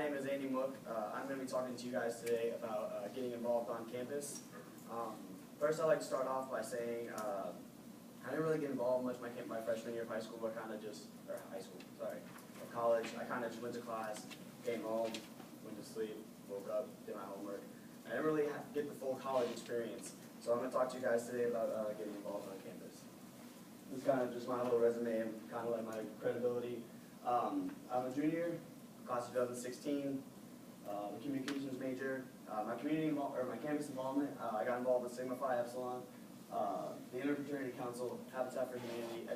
name is Andy Mook. I'm going to be talking to you guys today about getting involved on campus. First, I'd like to start off by saying I didn't really get involved much my freshman year of high school, but of college. I kind of just went to class, came home, went to sleep, woke up, did my homework. I didn't really get the full college experience. So I'm going to talk to you guys today about getting involved on campus. This is kind of just my little resume and kind of like my credibility. I'm a junior, class of 2016, a communications major. My campus involvement, I got involved with Sigma Phi Epsilon, the Interfraternity Council, Habitat for Humanity,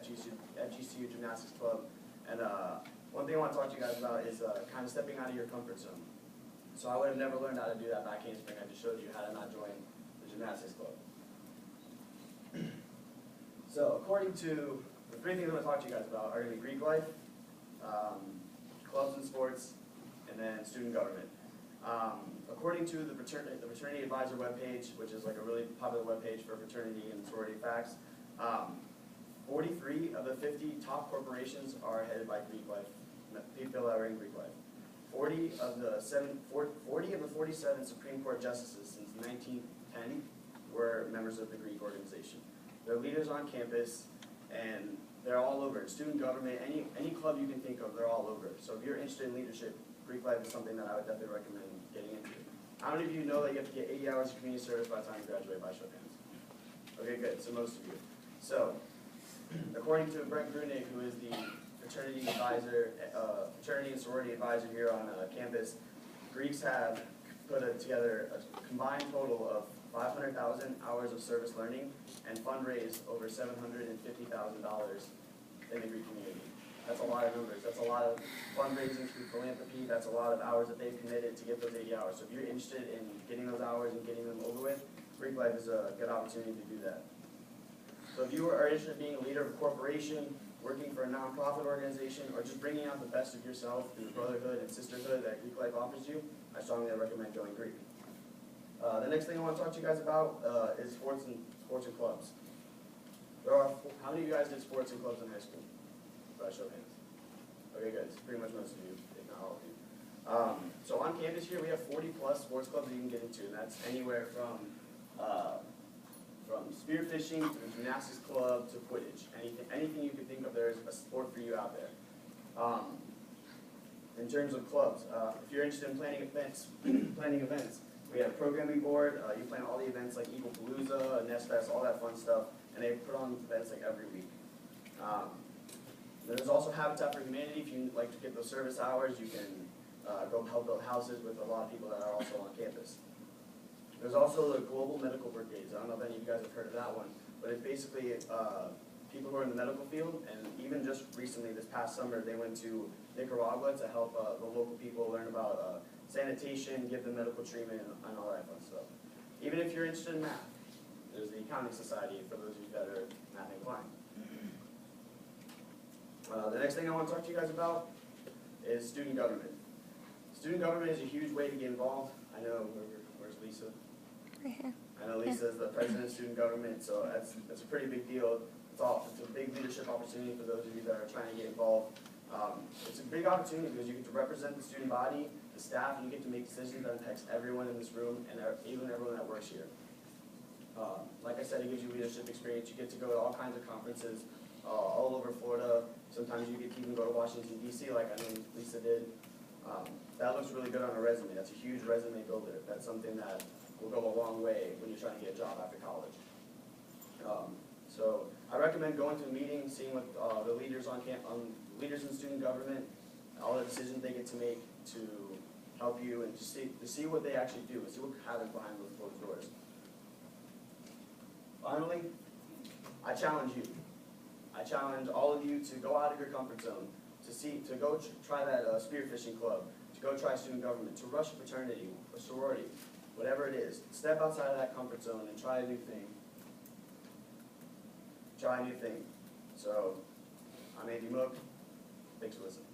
FGCU Gymnastics Club, and one thing I want to talk to you guys about is kind of stepping out of your comfort zone. So I would have never learned how to do that back in spring. I just showed you how to not join the gymnastics club. So according to the three things I'm going to talk to you guys about are going to be Greek life, clubs and sports, and then student government. According to the Fraternity Advisor webpage, which is like a really popular webpage for fraternity and sorority facts, 43 of the 50 top corporations are headed by Greek life, people that are in Greek life. 40 of the 47 Supreme Court justices since 1910 were members of the Greek organization. They're leaders on campus, and they're all over. Student government, any club you can think of, they're all over. So if you're interested in leadership, Greek life is something that I would definitely recommend getting into. How many of you know that you have to get 80 hours of community service by the time you graduate by show of hands? Okay, good. So most of you. So, according to Brent Grunig, who is the fraternity advisor, fraternity and sorority advisor here on campus, Greeks have put together a combined total of 500,000 hours of service learning and fundraised over $750,000 in the Greek community. That's a lot of numbers. That's a lot of fundraising through philanthropy. That's a lot of hours that they've committed to get those 80 hours. So if you're interested in getting those hours and getting them over with, Greek life is a good opportunity to do that. So if you are interested in being a leader of a corporation, working for a nonprofit organization, or just bringing out the best of yourself through the brotherhood and sisterhood that Greek life offers you, I strongly recommend joining Greek. The next thing I want to talk to you guys about is sports and clubs. How many of you guys did sports and clubs in high school? By show of hands. Okay, good. It's pretty much most of you, if not all of you. So on campus here, we have 40 plus sports clubs that you can get into, and that's anywhere from spearfishing to the gymnastics club to Quidditch. Anything you can think of, there's a sport for you out there. In terms of clubs, if you're interested in planning events, we have a programming board. You plan all the events like Eagle Palooza, Nest Fest, all that fun stuff, and they put on events like every week. There's also Habitat for Humanity. If you like to get those service hours, you can go help build houses with a lot of people that are also on campus. There's also the Global Medical Brigades. I don't know if any of you guys have heard of that one, but it's basically people who are in the medical field, and even just recently, this past summer, they went to Nicaragua to help the local people learn about sanitation, give them medical treatment, and all that fun stuff. Even if you're interested in math, there's the Accounting Society for those of you that are math inclined. The next thing I want to talk to you guys about is student government. Student government is a huge way to get involved. I know, where's Lisa? Right here. I know Lisa is the president of student government, so that's a pretty big deal. It's a big leadership opportunity for those of you that are trying to get involved. It's a big opportunity because you get to represent the student body, the staff, and you get to make decisions that affects everyone in this room and even everyone that works here. Like I said, it gives you leadership experience. You get to go to all kinds of conferences all over Florida. Sometimes you get to even go to Washington, D.C., like I know Lisa did. That looks really good on a resume. That's a huge resume builder. That's something that will go a long way when you're trying to get a job after college. So I recommend going to a meeting, seeing what the leaders leaders in student government, all the decisions they get to make to help you, and to see what they actually do, and see what happens behind those closed doors. Finally, I challenge you. I challenge all of you to go out of your comfort zone, to go try that spearfishing club, to go try student government, to rush a fraternity, a sorority, whatever it is. Step outside of that comfort zone and try a new thing. Try a new thing. So, I'm Andy Mook. Thanks for listening.